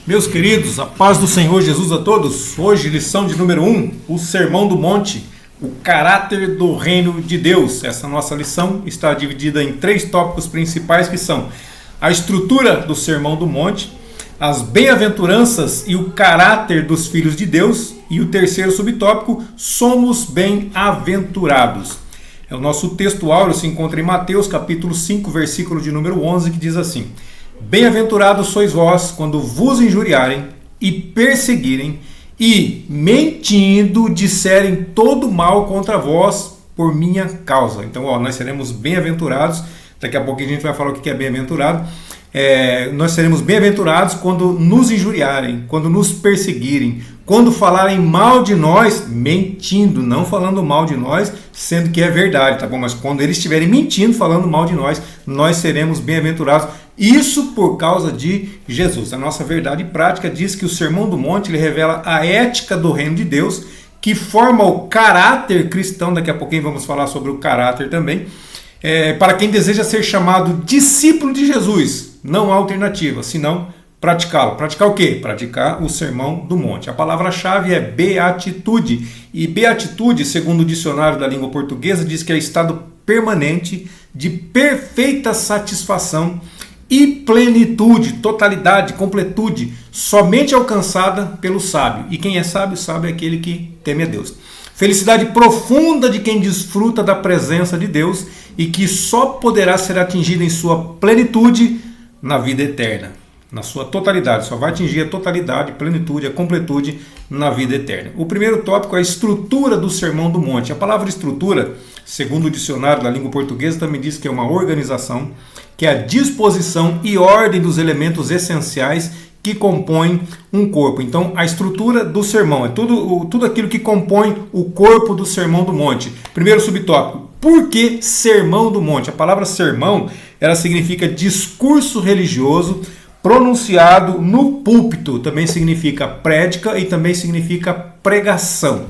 Meus queridos, a paz do Senhor Jesus a todos. Hoje, lição de número 1, o Sermão do Monte, o caráter do reino de Deus. Essa nossa lição está dividida em 3 tópicos principais, que são a estrutura do Sermão do Monte, as bem-aventuranças e o caráter dos filhos de Deus, e o terceiro subtópico, somos bem-aventurados. O nosso texto áureo se encontra em Mateus capítulo 5, versículo de número 11, que diz assim: Bem-aventurados sois vós quando vos injuriarem e perseguirem e, mentindo, disserem todo mal contra vós por minha causa. Então, nós seremos bem-aventurados. Daqui a pouco a gente vai falar o que é bem-aventurado. Nós seremos bem-aventurados quando nos injuriarem, quando nos perseguirem, quando falarem mal de nós, mentindo, não falando mal de nós, sendo que é verdade, tá bom? Mas quando eles estiverem mentindo, falando mal de nós, nós seremos bem-aventurados. Isso por causa de Jesus. A nossa verdade prática diz que o Sermão do Monte ele revela a ética do reino de Deus, que forma o caráter cristão. Daqui a pouquinho vamos falar sobre o caráter também. Para quem deseja ser chamado discípulo de Jesus, não há alternativa, senão praticá-lo. Praticar o quê? Praticar o Sermão do Monte. A palavra-chave é beatitude. E beatitude, segundo o dicionário da língua portuguesa, diz que é estado permanente de perfeita satisfação e plenitude, totalidade, completude, somente alcançada pelo sábio. E quem é sábio? Sábio é aquele que teme a Deus. Felicidade profunda de quem desfruta da presença de Deus e que só poderá ser atingida em sua plenitude na vida eterna. Na sua totalidade, só vai atingir a totalidade, a plenitude, a completude na vida eterna. O primeiro tópico é a estrutura do Sermão do Monte. A palavra estrutura, segundo o dicionário da língua portuguesa, também diz que é uma organização, que é a disposição e ordem dos elementos essenciais que compõem um corpo. Então, a estrutura do sermão é tudo aquilo que compõe o corpo do Sermão do Monte. Primeiro subtópico, por que Sermão do Monte? A palavra sermão, ela significa discurso religioso pronunciado no púlpito. Também significa prédica e também significa pregação.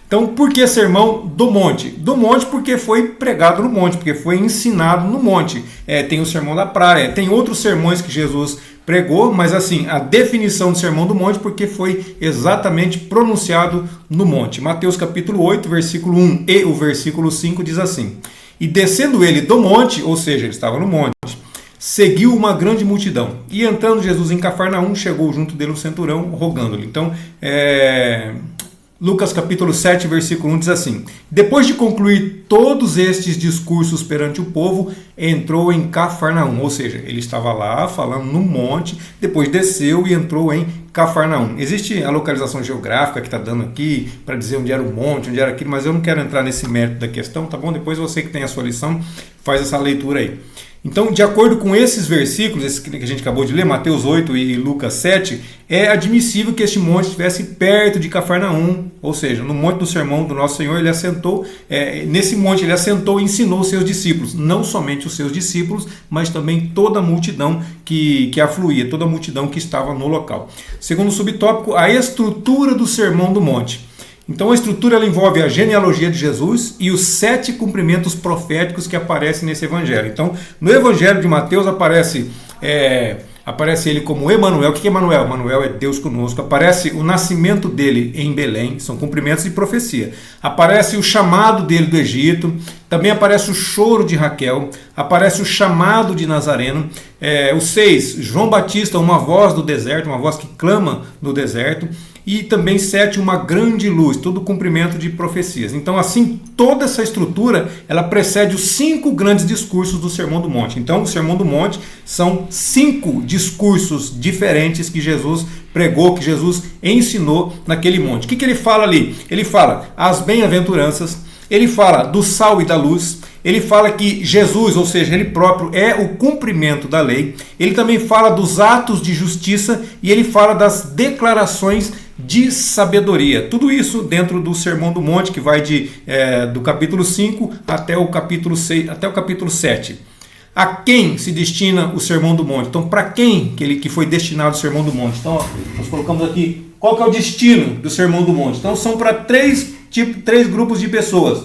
Então, por que Sermão do Monte? Do monte porque foi pregado no monte, porque foi ensinado no monte. Tem o Sermão da Praia, tem outros sermões que Jesus pregou, mas assim, a definição do Sermão do Monte porque foi exatamente pronunciado no monte. Mateus capítulo 8, versículo 1 e o versículo 5 diz assim: E descendo ele do monte, ou seja, ele estava no monte, seguiu uma grande multidão. E entrando Jesus em Cafarnaum, chegou junto dele um centurião, rogando-lhe. Então, Lucas capítulo 7, versículo 1 diz assim: Depois de concluir todos estes discursos perante o povo, entrou em Cafarnaum. Ou seja, ele estava lá falando no monte, depois desceu e entrou em Cafarnaum. Existe a localização geográfica que está dando aqui para dizer onde era o monte, onde era aquilo, mas eu não quero entrar nesse mérito da questão, tá bom? Depois você que tem a sua lição, faz essa leitura aí. Então, de acordo com esses versículos, esse que a gente acabou de ler, Mateus 8 e Lucas 7, é admissível que este monte estivesse perto de Cafarnaum, ou seja, no monte do sermão do nosso Senhor, ele assentou, nesse monte ele assentou e ensinou os seus discípulos, não somente os seus discípulos, mas também toda a multidão que afluía, toda a multidão que estava no local. Segundo subtópico, a estrutura do Sermão do Monte. Então a estrutura ela envolve a genealogia de Jesus e os 7 cumprimentos proféticos que aparecem nesse evangelho. Então, no evangelho de Mateus aparece ele como Emanuel. O que é Emanuel? Emanuel é Deus conosco. Aparece o nascimento dele em Belém, são cumprimentos de profecia. Aparece o chamado dele do Egito, também aparece o choro de Raquel, aparece o chamado de Nazareno. O 6, João Batista, uma voz do deserto, uma voz que clama no deserto. E também 7, uma grande luz, todo cumprimento de profecias. Então, assim, toda essa estrutura, ela precede os 5 grandes discursos do Sermão do Monte. Então, o Sermão do Monte são 5 discursos diferentes que Jesus pregou, que Jesus ensinou naquele monte. O que ele fala ali? Ele fala as bem-aventuranças, ele fala do sal e da luz, ele fala que Jesus, ou seja, ele próprio é o cumprimento da lei, ele também fala dos atos de justiça e ele fala das declarações de sabedoria. Tudo isso dentro do Sermão do Monte, que vai do capítulo 5 até o capítulo 6, até o capítulo 7. A quem se destina o Sermão do Monte? Então, para quem que foi destinado o Sermão do Monte? Então, nós colocamos aqui qual que é o destino do Sermão do Monte. Então, são para três grupos de pessoas.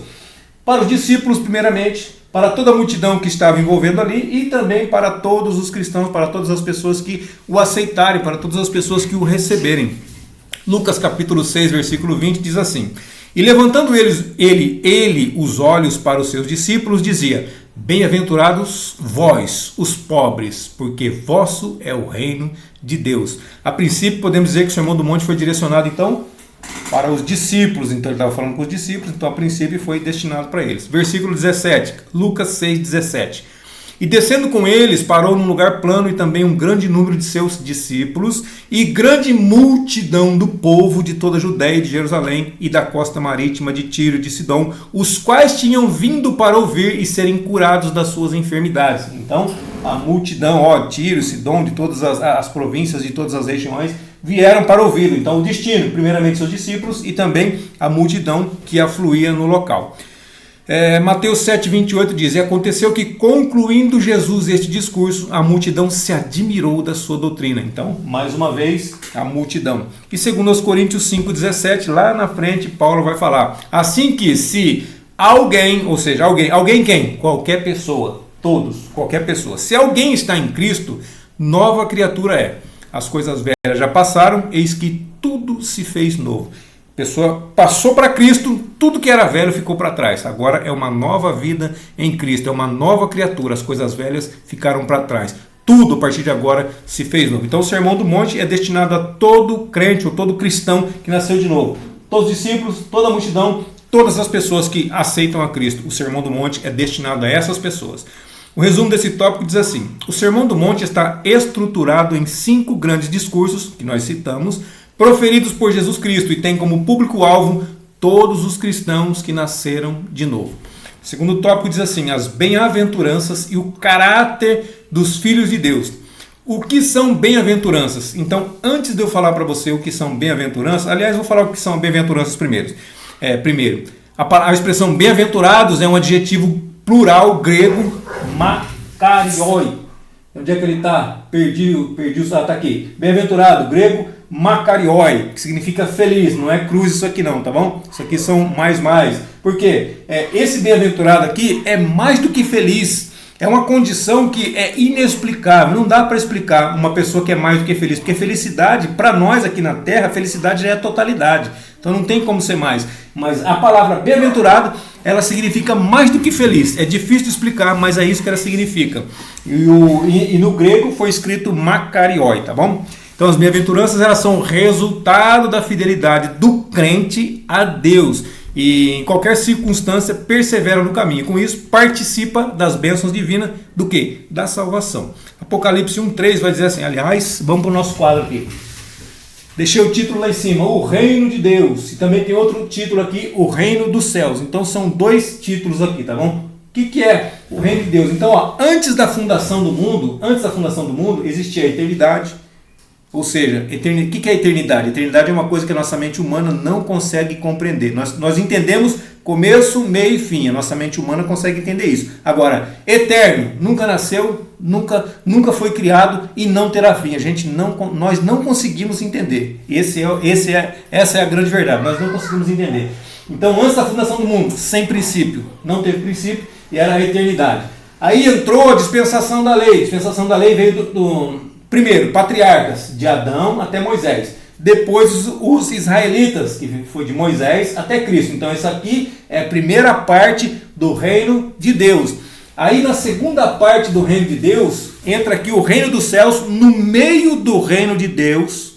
Para os discípulos, primeiramente, para toda a multidão que estava envolvendo ali e também para todos os cristãos, para todas as pessoas que o aceitarem, para todas as pessoas que o receberem. Lucas capítulo 6, versículo 20 diz assim: E levantando ele os olhos para os seus discípulos, dizia: Bem-aventurados vós, os pobres, porque vosso é o reino de Deus. A princípio podemos dizer que o Sermão do Monte foi direcionado então para os discípulos, então ele estava falando com os discípulos, então a princípio foi destinado para eles. Versículo 17, Lucas 6, 17. E descendo com eles, parou num lugar plano e também um grande número de seus discípulos e grande multidão do povo de toda a Judéia e de Jerusalém e da costa marítima de Tiro e de Sidom, os quais tinham vindo para ouvir e serem curados das suas enfermidades. Então, a multidão, Tiro, Sidom, de todas as províncias, de todas as regiões, vieram para ouvir. Então, o destino, primeiramente seus discípulos e também a multidão que afluía no local. Mateus 7,28 diz: E aconteceu que, concluindo Jesus este discurso, a multidão se admirou da sua doutrina. Então, mais uma vez, a multidão. E segundo aos Coríntios 5,17, lá na frente, Paulo vai falar: Assim que se alguém, ou seja, alguém quem? Qualquer pessoa, todos, qualquer pessoa. Se alguém está em Cristo, nova criatura é. As coisas velhas já passaram, eis que tudo se fez novo. A pessoa passou para Cristo, tudo que era velho ficou para trás. Agora é uma nova vida em Cristo, é uma nova criatura. As coisas velhas ficaram para trás. Tudo a partir de agora se fez novo. Então o Sermão do Monte é destinado a todo crente ou todo cristão que nasceu de novo. Todos os discípulos, toda a multidão, todas as pessoas que aceitam a Cristo. O Sermão do Monte é destinado a essas pessoas. O resumo desse tópico diz assim: o Sermão do Monte está estruturado em 5 grandes discursos, que nós citamos, proferidos por Jesus Cristo, e tem como público-alvo todos os cristãos que nasceram de novo. O segundo tópico diz assim: as bem-aventuranças e o caráter dos filhos de Deus. O que são bem-aventuranças? Então, antes de eu falar para você o que são bem-aventuranças, aliás, vou falar o que são bem-aventuranças primeiro. A expressão bem-aventurados é um adjetivo plural grego, makarioi. Onde é que ele está? Perdi está aqui. Bem-aventurado, grego, makarioi, que significa feliz. Não é cruz isso aqui não, tá bom? Isso aqui são mais. Por quê? Esse bem-aventurado aqui é mais do que feliz. É uma condição que é inexplicável. Não dá para explicar uma pessoa que é mais do que feliz. Porque felicidade, para nós aqui na Terra, felicidade já é a totalidade. Então não tem como ser mais. Mas a palavra bem-aventurado, ela significa mais do que feliz. É difícil de explicar, mas é isso que ela significa. E no grego foi escrito makarioi, tá bom? Então as bem-aventuranças, elas são resultado da fidelidade do crente a Deus. E em qualquer circunstância persevera no caminho. Com isso, participa das bênçãos divinas do quê? Da salvação. Apocalipse 1,3 vai dizer assim, aliás, vamos para o nosso quadro aqui. Deixei o título lá em cima, o reino de Deus. E também tem outro título aqui, o reino dos céus. Então são 2 títulos aqui, tá bom? O que é o reino de Deus? Então, antes da fundação do mundo, existia a eternidade. Ou seja, o que é a eternidade? A eternidade é uma coisa que a nossa mente humana não consegue compreender. Nós entendemos começo, meio e fim. A nossa mente humana consegue entender isso. Agora, eterno, nunca nasceu, nunca foi criado e não terá fim. Nós não conseguimos entender. Essa é a grande verdade. Nós não conseguimos entender. Então, antes da fundação do mundo, sem princípio, não teve princípio e era a eternidade. Aí entrou a dispensação da lei. A dispensação da lei veio primeiro, patriarcas, de Adão até Moisés. Depois os israelitas, que foi de Moisés até Cristo. Então isso aqui é a primeira parte do reino de Deus. Aí na segunda parte do reino de Deus, entra aqui o reino dos céus. No meio do reino de Deus,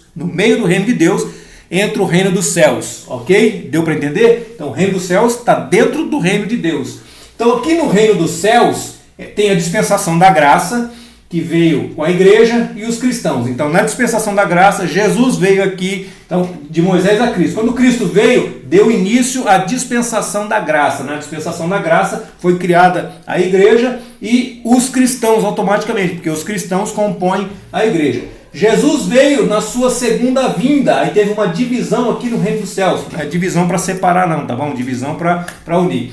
entra o reino dos céus. Ok? Deu para entender? Então o reino dos céus está dentro do reino de Deus. Então aqui no reino dos céus tem a dispensação da graça, que veio com a igreja e os cristãos. Então, na dispensação da graça, Jesus veio aqui, então, de Moisés a Cristo. Quando Cristo veio, deu início à dispensação da graça. Na dispensação da graça foi criada a igreja e os cristãos automaticamente, porque os cristãos compõem a igreja. Jesus veio na sua segunda vinda, aí teve uma divisão aqui no reino dos céus. Não é divisão para separar não, tá bom? Divisão para unir.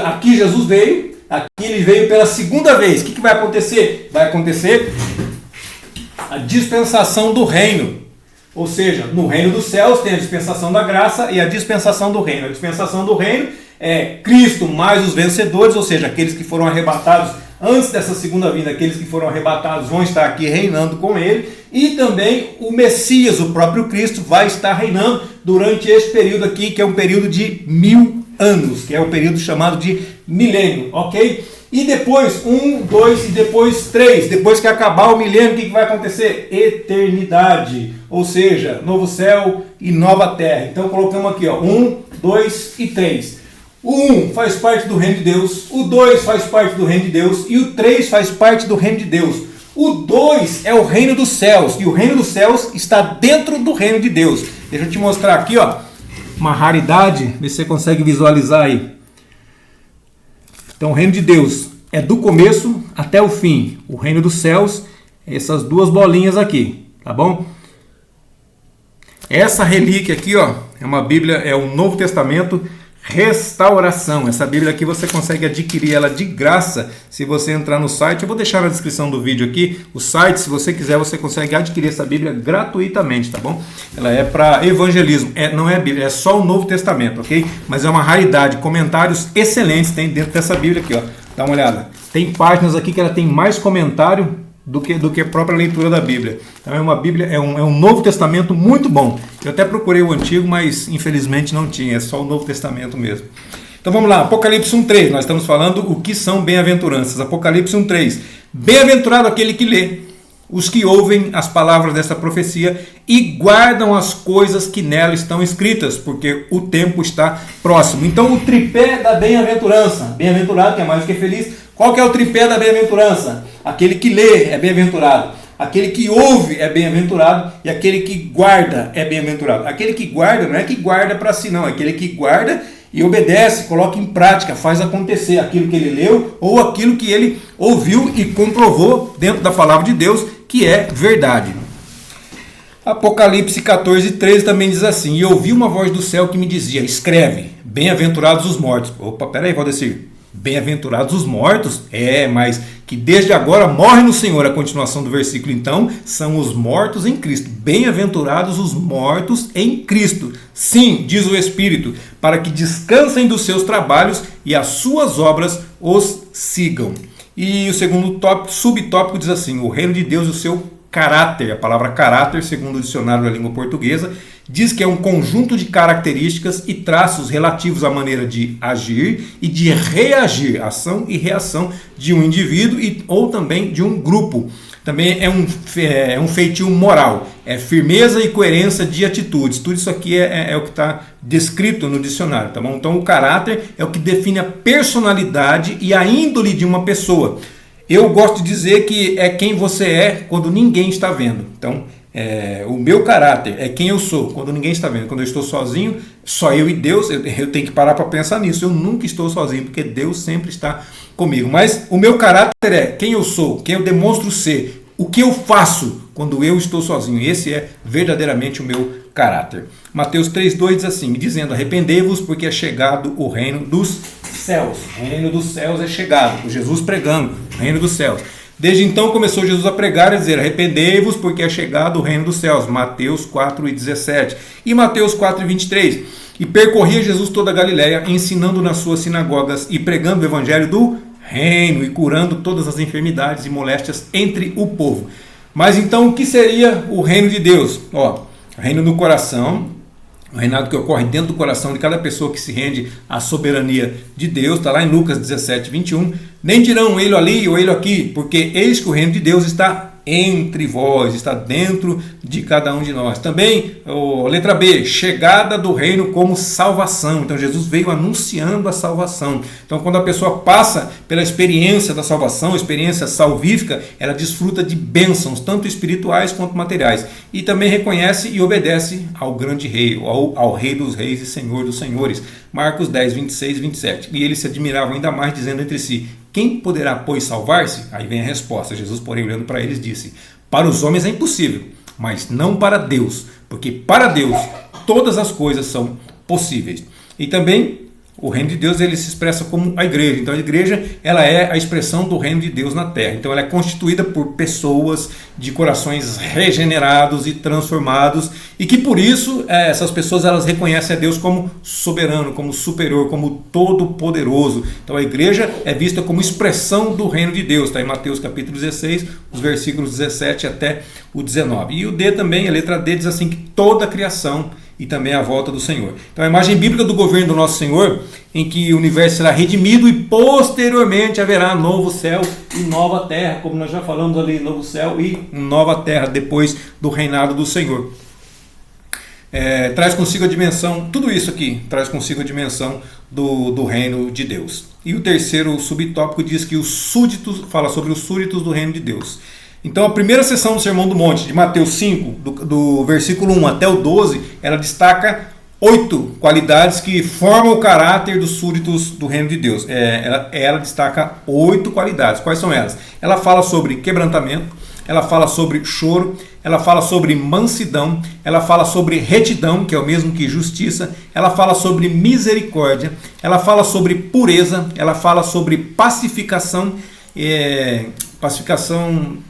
Aqui Jesus veio. Aqui ele veio pela segunda vez. O que vai acontecer? Vai acontecer a dispensação do reino. Ou seja, no reino dos céus tem a dispensação da graça e a dispensação do reino. A dispensação do reino é Cristo mais os vencedores, ou seja, aqueles que foram arrebatados antes dessa segunda vinda, aqueles que foram arrebatados vão estar aqui reinando com ele, e também o Messias, o próprio Cristo, vai estar reinando durante esse período aqui, que é um período de 1000 anos, que é o período chamado de milênio, ok? E depois, 1, 2 e depois 3. Depois que acabar o milênio, o que vai acontecer? Eternidade. Ou seja, novo céu e nova terra. Então colocamos aqui, ó, 1, 2 e 3. O 1 faz parte do reino de Deus. O 2 faz parte do reino de Deus. E o 3 faz parte do reino de Deus. O 2 é o reino dos céus. E o reino dos céus está dentro do reino de Deus. Deixa eu te mostrar aqui, ó, uma raridade. Vê se você consegue visualizar aí. Então o reino de Deus é do começo até o fim. O reino dos céus é essas duas bolinhas aqui, tá bom? Essa relíquia aqui, ó, é uma Bíblia, é o Novo Testamento Restauração. Essa Bíblia aqui você consegue adquirir ela de graça se você entrar no site. Eu vou deixar na descrição do vídeo aqui o site. Se você quiser, você consegue adquirir essa Bíblia gratuitamente, tá bom? Ela é para evangelismo. Não é Bíblia, é só o Novo Testamento, ok? Mas é uma raridade. Comentários excelentes tem dentro dessa Bíblia aqui, ó. Dá uma olhada. Tem páginas aqui que ela tem mais comentário do que a própria leitura da Bíblia. Então é uma Bíblia, é um Novo Testamento muito bom. Eu até procurei o Antigo, mas infelizmente não tinha, é só o Novo Testamento mesmo. Então vamos lá, Apocalipse 1:3, nós estamos falando o que são bem-aventuranças. Apocalipse 1:3, bem-aventurado aquele que lê, os que ouvem as palavras dessa profecia e guardam as coisas que nela estão escritas, porque o tempo está próximo. Então o tripé da bem-aventurança, bem-aventurado que é mais do que feliz. Qual que é o tripé da bem-aventurança? Aquele que lê é bem-aventurado, aquele que ouve é bem-aventurado e aquele que guarda é bem-aventurado. Aquele que guarda não é que guarda para si, não, é aquele que guarda e obedece, coloca em prática, faz acontecer aquilo que ele leu ou aquilo que ele ouviu e comprovou dentro da palavra de Deus que é verdade. Apocalipse 14:13 também diz assim: e ouvi uma voz do céu que me dizia, escreve, bem-aventurados os mortos. Opa, peraí, Valdecir. Bem-aventurados os mortos? Mas que desde agora morrem no Senhor. A continuação do versículo então são os mortos em Cristo. Bem-aventurados os mortos em Cristo. Sim, diz o Espírito, para que descansem dos seus trabalhos e as suas obras os sigam. E o segundo subtópico diz assim: o reino de Deus e o seu caráter. A palavra caráter, segundo o dicionário da língua portuguesa, diz que é um conjunto de características e traços relativos à maneira de agir e de reagir, ação e reação de um indivíduo ou também de um grupo. Também é um feitio moral, é firmeza e coerência de atitudes. Tudo isso aqui é o que está descrito no dicionário, tá bom? Então o caráter é o que define a personalidade e a índole de uma pessoa. Eu gosto de dizer que é quem você é quando ninguém está vendo. Então, o meu caráter é quem eu sou quando ninguém está vendo. Quando eu estou sozinho, só eu e Deus, eu tenho que parar para pensar nisso. Eu nunca estou sozinho, porque Deus sempre está comigo. Mas o meu caráter é quem eu sou, quem eu demonstro ser, o que eu faço quando eu estou sozinho. Esse é verdadeiramente o meu caráter. Mateus 3:2 diz assim, dizendo, arrependei-vos porque é chegado o reino dos céus. O reino dos céus é chegado. Jesus pregando, o reino dos céus. Desde então começou Jesus a pregar e a dizer, arrependei-vos porque é chegado o reino dos céus. Mateus 4:17. E Mateus 4:23. E percorria Jesus toda a Galiléia, ensinando nas suas sinagogas e pregando o evangelho do reino e curando todas as enfermidades e moléstias entre o povo. Mas então o que seria o reino de Deus? O reino do coração, o reinado que ocorre dentro do coração de cada pessoa que se rende à soberania de Deus. Está lá em Lucas 17:21. Nem dirão ele ali ou ele aqui, porque eis que o reino de Deus está entre vós, está dentro de cada um de nós. Também, letra B, chegada do reino como salvação. Então Jesus veio anunciando a salvação. Então quando a pessoa passa pela experiência da salvação, experiência salvífica, ela desfruta de bênçãos, tanto espirituais quanto materiais. E também reconhece e obedece ao grande rei, ao rei dos reis e senhor dos senhores. Marcos 10:26-27. E eles se admiravam ainda mais, dizendo entre si, quem poderá, pois, salvar-se? Aí vem a resposta. Jesus, porém, olhando para eles, disse, para os homens é impossível, mas não para Deus, porque para Deus todas as coisas são possíveis. E também O reino de Deus ele se expressa como a igreja. Então a igreja ela é a expressão do reino de Deus na terra. Então ela é constituída por pessoas de corações regenerados e transformados e que por isso essas pessoas elas reconhecem a Deus como soberano, como superior, como todo-poderoso. Então a igreja é vista como expressão do reino de Deus. Está em Mateus capítulo 16, os versículos 17 até o 19. E o D também, a letra D diz assim que toda a criação e também a volta do Senhor. Então a imagem bíblica do governo do nosso Senhor, em que o universo será redimido e posteriormente haverá novo céu e nova terra, como nós já falamos ali, novo céu e nova terra depois do reinado do Senhor. Traz consigo a dimensão, tudo isso aqui traz consigo a dimensão do reino de Deus. E o terceiro subtópico diz que os súditos, fala sobre os súditos do reino de Deus. Então a primeira seção do Sermão do Monte, de Mateus 5, do versículo 1 até o 12, ela destaca 8 qualidades que formam o caráter dos súditos do reino de Deus. Ela destaca 8 qualidades. Quais são elas? Ela fala sobre quebrantamento, ela fala sobre choro, ela fala sobre mansidão, ela fala sobre retidão, que é o mesmo que justiça, ela fala sobre misericórdia, ela fala sobre pureza, ela fala sobre pacificação, pacificação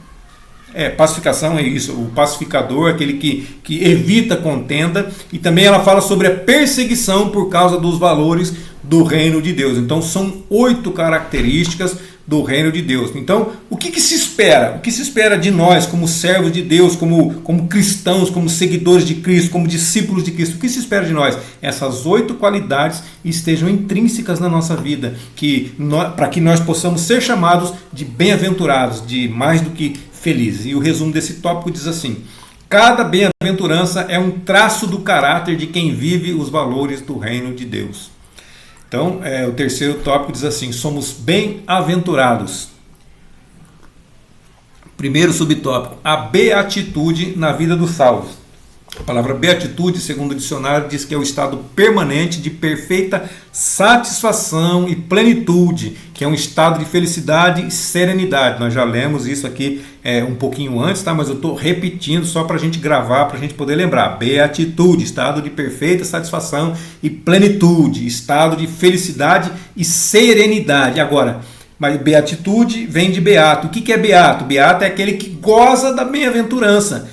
é isso, o pacificador, aquele que evita contenda, e também ela fala sobre a perseguição por causa dos valores do reino de Deus. Então são 8 características do reino de Deus. Então o que se espera? O que se espera de nós como servos de Deus, como cristãos, como seguidores de Cristo, como discípulos de Cristo? O que se espera de nós? Essas 8 qualidades estejam intrínsecas na nossa vida, para que nós possamos ser chamados de bem-aventurados, de mais do que felizes. E o resumo desse tópico diz assim: cada bem-aventurança é um traço do caráter de quem vive os valores do reino de Deus. Então, o terceiro tópico diz assim: somos bem-aventurados. Primeiro subtópico: a beatitude na vida dos salvos. A palavra beatitude, segundo o dicionário, diz que é o estado permanente de perfeita satisfação e plenitude, que é um estado de felicidade e serenidade. Nós já lemos isso aqui um pouquinho antes, tá? Mas eu estou repetindo só para a gente gravar, para a gente poder lembrar. Beatitude, estado de perfeita satisfação e plenitude, estado de felicidade e serenidade. Agora, mas beatitude vem de beato. O que é beato? Beato é aquele que goza da bem-aventurança,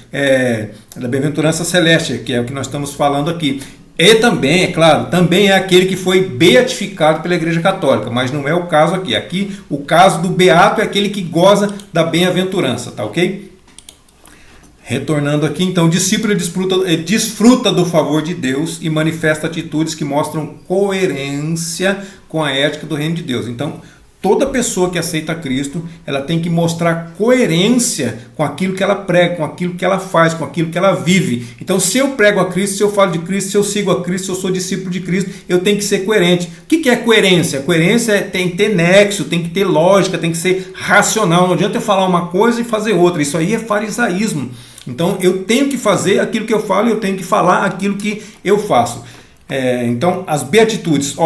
da bem-aventurança celeste, que é o que nós estamos falando aqui. E também, é claro, também é aquele que foi beatificado pela Igreja Católica, mas não é o caso aqui. Aqui, o caso do beato é aquele que goza da bem-aventurança, tá ok? Retornando aqui, então, o discípulo desfruta do favor de Deus e manifesta atitudes que mostram coerência com a ética do reino de Deus. Então, toda pessoa que aceita Cristo, ela tem que mostrar coerência com aquilo que ela prega, com aquilo que ela faz, com aquilo que ela vive. Então, se eu prego a Cristo, se eu falo de Cristo, se eu sigo a Cristo, se eu sou discípulo de Cristo, eu tenho que ser coerente. O que é coerência? Coerência tem que ter nexo, tem que ter lógica, tem que ser racional. Não adianta eu falar uma coisa e fazer outra. Isso aí é farisaísmo. Então, eu tenho que fazer aquilo que eu falo e eu tenho que falar aquilo que eu faço. Então, as beatitudes,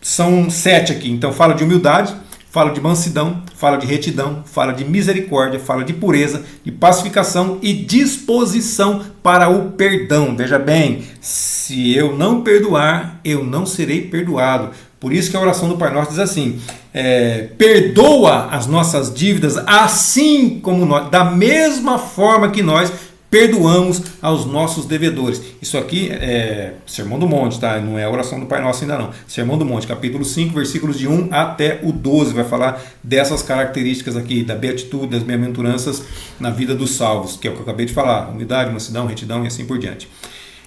são 7 aqui. Então fala de humildade, fala de mansidão, fala de retidão, fala de misericórdia, fala de pureza, de pacificação e disposição para o perdão. Veja bem, se eu não perdoar, eu não serei perdoado. Por isso que a oração do Pai Nosso diz assim: perdoa as nossas dívidas assim como nós, da mesma forma que nós perdoamos aos nossos devedores. Isso aqui é Sermão do Monte, tá? Não é a oração do Pai Nosso ainda não. Sermão do Monte, capítulo 5, versículos de 1 até o 12, vai falar dessas características aqui, da beatitude, das bem-aventuranças na vida dos salvos, que é o que eu acabei de falar: humildade, mansidão, retidão e assim por diante.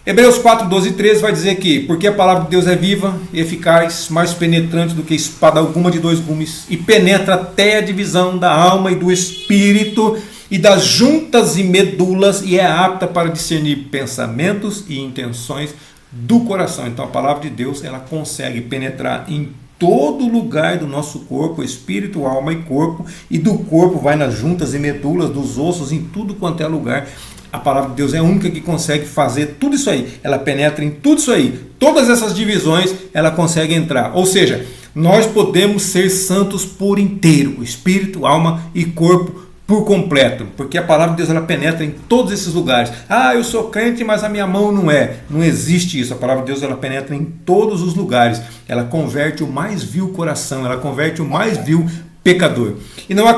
Hebreus 4, 12 e 13 vai dizer que: porque a palavra de Deus é viva e eficaz, mais penetrante do que espada alguma de 2 gumes, e penetra até a divisão da alma e do espírito, e das juntas e medulas, e é apta para discernir pensamentos e intenções do coração. Então a palavra de Deus, ela consegue penetrar em todo lugar do nosso corpo, espírito, alma e corpo, e do corpo vai nas juntas e medulas, dos ossos, em tudo quanto é lugar. A palavra de Deus é a única que consegue fazer tudo isso aí. Ela penetra em tudo isso aí. Todas essas divisões ela consegue entrar. Ou seja, nós podemos ser santos por inteiro, espírito, alma e corpo, por completo, porque a palavra de Deus ela penetra em todos esses lugares. Ah, eu sou crente, mas a minha mão não é. Não existe isso. A palavra de Deus ela penetra em todos os lugares. Ela converte o mais vil coração, ela converte o mais vil pecador. E não há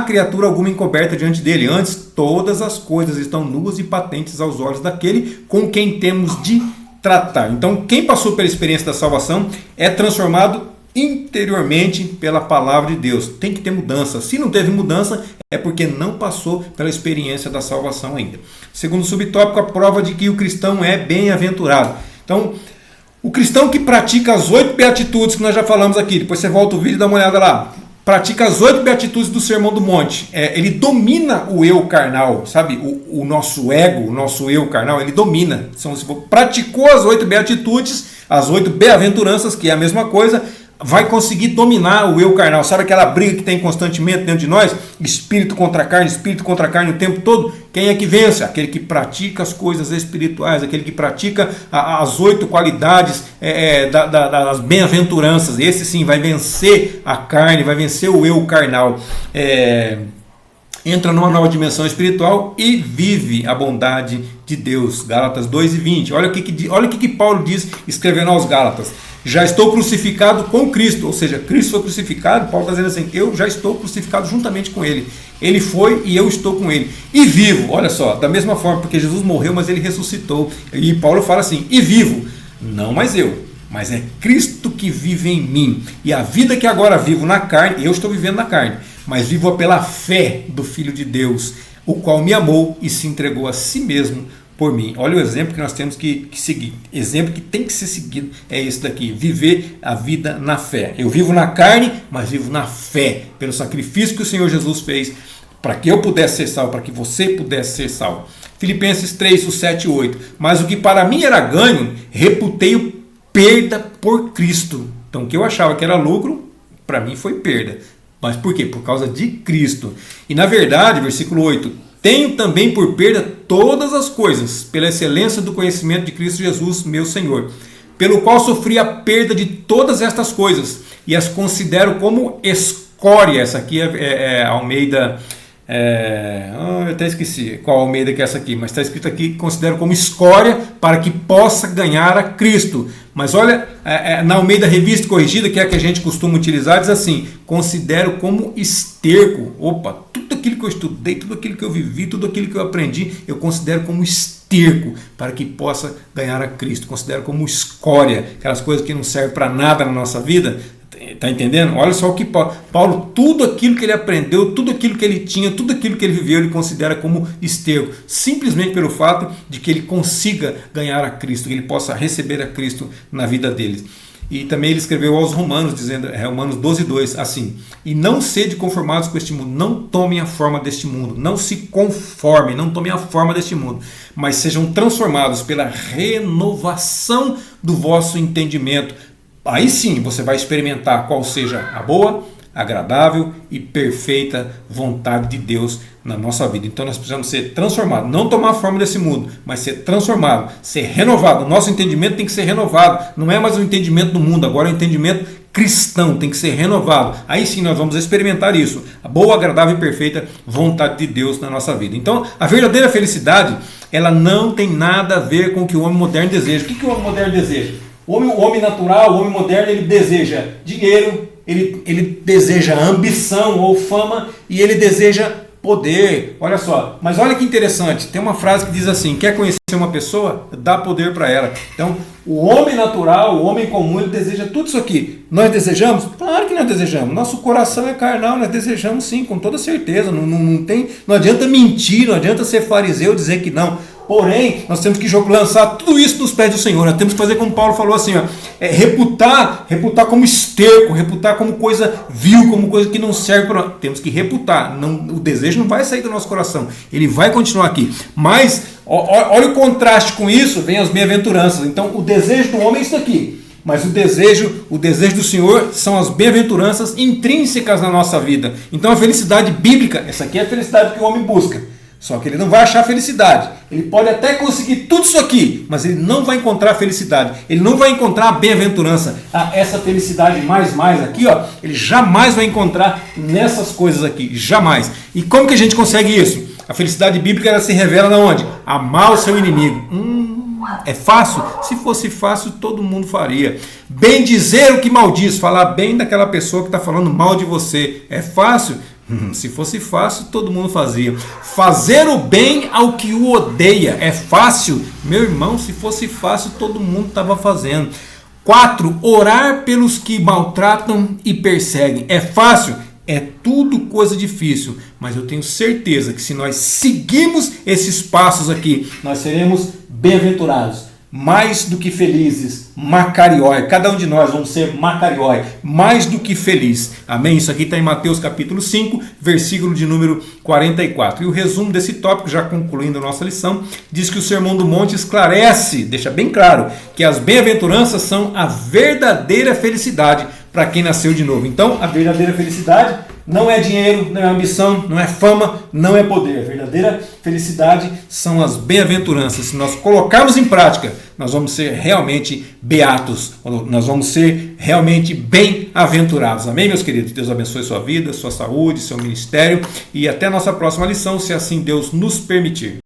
criatura alguma encoberta diante dele. Antes, todas as coisas estão nuas e patentes aos olhos daquele com quem temos de tratar. Então, quem passou pela experiência da salvação é transformado interiormente pela palavra de Deus. Tem que ter mudança. Se não teve mudança, é porque não passou pela experiência da salvação ainda. Segundo subtópico, a prova de que o cristão é bem-aventurado. Então, o cristão que pratica as 8 beatitudes que nós já falamos aqui, depois você volta o vídeo e dá uma olhada lá. Pratica as 8 beatitudes do Sermão do Monte. Ele domina o eu carnal, sabe? O nosso ego, o nosso eu carnal, ele domina. Então, se praticou as 8 beatitudes, as 8 bem-aventuranças, que é a mesma coisa, vai conseguir dominar o eu carnal. Sabe aquela briga que tem constantemente dentro de nós? Espírito contra carne o tempo todo. Quem é que vence? Aquele que pratica as coisas espirituais, aquele que pratica as 8 qualidades das bem-aventuranças. Esse sim vai vencer a carne, vai vencer o eu carnal. Entra numa nova dimensão espiritual e vive a bondade de Deus. Gálatas 2:20. Olha o que Paulo diz escrevendo aos Gálatas. Já estou crucificado com Cristo, ou seja, Cristo foi crucificado. Paulo está dizendo assim, eu já estou crucificado juntamente com Ele. Ele foi e eu estou com Ele. E vivo, olha só, da mesma forma, porque Jesus morreu, mas Ele ressuscitou. E Paulo fala assim, e vivo, não mais eu, mas é Cristo que vive em mim. E a vida que agora vivo na carne, eu estou vivendo na carne, mas vivo pela fé do Filho de Deus, o qual me amou e se entregou a si mesmo por mim. Olha o exemplo que nós temos que seguir. Exemplo que tem que ser seguido é esse daqui. Viver a vida na fé. Eu vivo na carne, mas vivo na fé. Pelo sacrifício que o Senhor Jesus fez para que eu pudesse ser salvo, para que você pudesse ser salvo. Filipenses 3, 7 e 8. Mas o que para mim era ganho, reputei-o perda por Cristo. Então o que eu achava que era lucro, para mim foi perda. Mas por quê? Por causa de Cristo. E na verdade, versículo 8, tenho também por perda todas as coisas, pela excelência do conhecimento de Cristo Jesus, meu Senhor, pelo qual sofri a perda de todas estas coisas, e as considero como escória. Essa aqui é Almeida, eu até esqueci qual Almeida que é essa aqui, mas está escrito aqui, considero como escória para que possa ganhar a Cristo. Mas olha, na Almeida Revista Corrigida, que é a que a gente costuma utilizar, diz assim, considero como esterco. Opa, tudo aquilo que eu estudei, tudo aquilo que eu vivi, tudo aquilo que eu aprendi, eu considero como esterco para que possa ganhar a Cristo. Considero como escória, aquelas coisas que não servem para nada na nossa vida. Está entendendo? Olha só o que Paulo, tudo aquilo que ele aprendeu, tudo aquilo que ele tinha, tudo aquilo que ele viveu, ele considera como esterco, simplesmente pelo fato de que ele consiga ganhar a Cristo, que ele possa receber a Cristo na vida deles. E também ele escreveu aos Romanos, dizendo, Romanos 12:2, assim, e não sede conformados com este mundo, não tomem a forma deste mundo, não se conformem, não tomem a forma deste mundo, mas sejam transformados pela renovação do vosso entendimento. Aí sim você vai experimentar qual seja a boa, agradável e perfeita vontade de Deus na nossa vida. Então nós precisamos ser transformados, não tomar a forma desse mundo, mas ser transformado, ser renovado. O nosso entendimento tem que ser renovado. Não é mais o entendimento do mundo, agora é o entendimento cristão, tem que ser renovado. Aí sim nós vamos experimentar isso, a boa, agradável e perfeita vontade de Deus na nossa vida. Então a verdadeira felicidade, ela não tem nada a ver com o que o homem moderno deseja. O que o homem moderno deseja? O homem natural, o homem moderno, ele deseja dinheiro, ele deseja ambição ou fama e ele deseja poder. Olha só, mas olha que interessante, tem uma frase que diz assim, quer conhecer uma pessoa? Dá poder para ela. Então, o homem natural, o homem comum, ele deseja tudo isso aqui. Nós desejamos? Claro que nós desejamos. Nosso coração é carnal, nós desejamos sim, com toda certeza. Não adianta mentir, não adianta ser fariseu e dizer que não. Porém, nós temos que lançar tudo isso nos pés do Senhor. Nós temos que fazer como Paulo falou assim, reputar como esterco, reputar como coisa vil, como coisa que não serve para nós. Temos que reputar. O desejo não vai sair do nosso coração. Ele vai continuar aqui. Mas, olha o contraste com isso, vem as bem-aventuranças. Então, o desejo do homem é isso aqui. Mas o desejo do Senhor são as bem-aventuranças intrínsecas na nossa vida. Então, a felicidade bíblica, essa aqui é a felicidade que o homem busca. Só que ele não vai achar felicidade. Ele pode até conseguir tudo isso aqui, mas ele não vai encontrar felicidade. Ele não vai encontrar a bem-aventurança. Essa felicidade mais aqui, ó, ele jamais vai encontrar nessas coisas aqui. Jamais. E como que a gente consegue isso? A felicidade bíblica ela se revela na onde? Amar o seu inimigo. É fácil? Se fosse fácil, todo mundo faria. Bem dizer o que maldiz, falar bem daquela pessoa que está falando mal de você. É fácil? Se fosse fácil, todo mundo fazia. Fazer o bem ao que o odeia. É fácil? Meu irmão, se fosse fácil, todo mundo estava fazendo. 4. Orar pelos que maltratam e perseguem. É fácil? É tudo coisa difícil, mas eu tenho certeza que se nós seguirmos esses passos aqui, nós seremos bem-aventurados, mais do que felizes, macariói. Cada um de nós vamos ser macariói, mais do que feliz. Amém? Isso aqui está em Mateus capítulo 5, versículo de número 44. E o resumo desse tópico, já concluindo a nossa lição, diz que o Sermão do Monte esclarece, deixa bem claro, que as bem-aventuranças são a verdadeira felicidade para quem nasceu de novo. Então, a verdadeira felicidade não é dinheiro, não é ambição, não é fama, não é poder. A verdadeira felicidade são as bem-aventuranças. Se nós colocarmos em prática, nós vamos ser realmente beatos, nós vamos ser realmente bem-aventurados. Amém, meus queridos? Deus abençoe sua vida, sua saúde, seu ministério e até a nossa próxima lição, se assim Deus nos permitir.